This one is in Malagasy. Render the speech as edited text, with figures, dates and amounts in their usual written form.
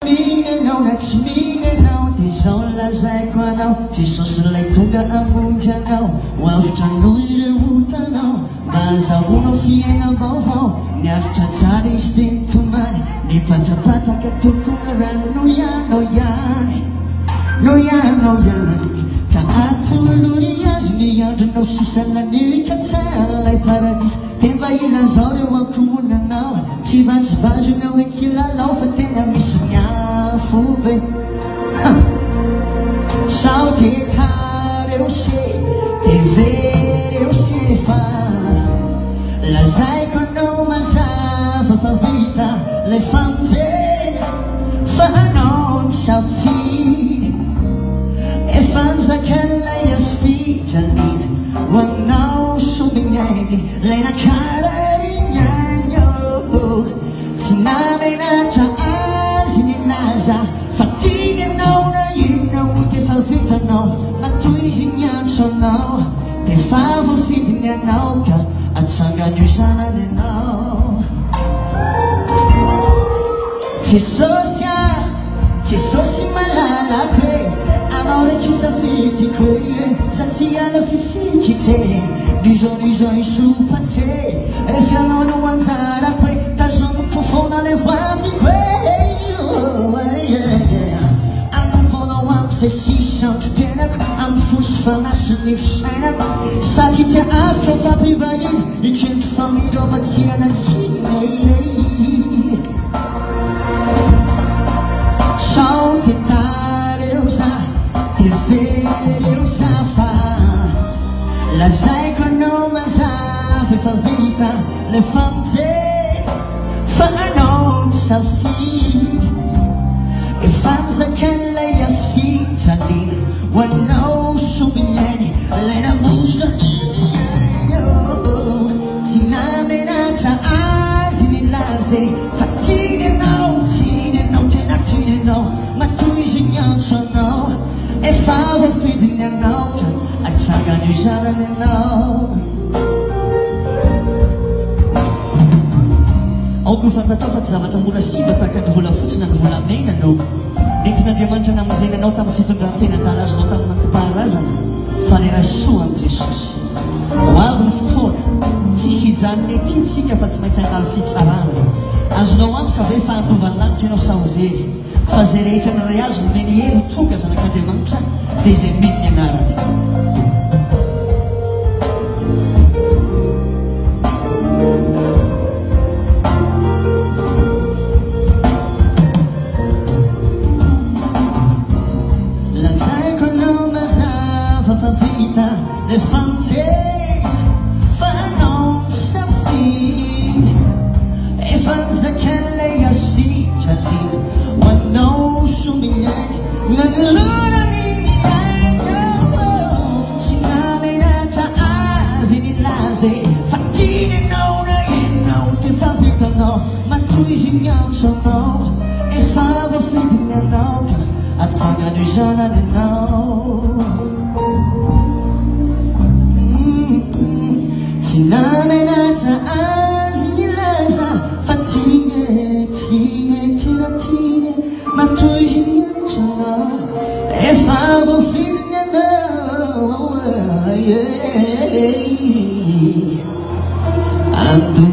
Minanao na tsy minanao dia izao lazaiko anao tsy sosilay tonga amonjy anao ho avitra noho ireo hotanao mba azahoanao fiainam-baovao miaritra tsara izy dia nitomany ny patrapatraka tokona rano no ianao ihany no ianao ihany ka atolony azy miandrinao sisananirika tsaralay paradisy temba ilazao reo ankomonanao tsy vazivazona hoe kilalao fa tena misy miafo be sao dia kareo se dia vereo se fa lazaiko anao mazava fa vita lay famonjena fa anao ny safidy efa nizakailay azy fijanina ho anao sominyainy lay nakararinyainy tsy namenatra azy nilaza fa tiny anao na inao defa vitanao matoy izy miantso anao defa voafidiny anao ka atsangany zanany anao tsy sosy malalako e anao reky safidiko e satsia ala fifikite lizo isopate rehefa anao no anjarako e tazomiko fona le vadiko e anamponao am'zay sisandro mpiainako amy fosy fanasiny fisainako sady tia aritra fampivahiny ikendro famindro matsiana tsiny sao dia tareo za dia vereo za fa lazaiko anao mazava efa vita le famonjena fa anao ny safidy efa nizakailay azy fijalina ho anao sominyainy lay namonja tsy namenatra azy nilaze fa tiny anao tena tiny anao matoy izy miantso anao efa voafidiny anao ka atsangany io zanany anao aoko fantatao fa tsy zavatra mbola simba tahaka ny vola fotsiny ny vola mena no nentin'Andriamanitra namonjena anao tamin'ny fitondran-tena an-dalazanao tamin'ny mantim-paharazana fa ny rasoa amin'i Jesosy ho avy ny fotoana tsy hijanony ety tsika fa tsy maintsy hanalo fitsarana azonao antoka ve fa andovany lanitra ianao sahovely fa zay rehetra naray azy nomeny helo tonga zanak'Andriamanitra dia izay mino ny anarany lazaiko anao mazava fa vita le famonjena fa anao safidy efa nizakailay azy fijalina ho anao sominyainy nanolonaniny aino tsy namenatra azy nilaze fa tiny anao na inao defa vitanao matoy izy miantso anao efa voafidiny anao ka atsangany io zanany anao tsy namenatra azy nilaza fa tiny tena tiny matoy izy miantso anao efa voafidiny anao ando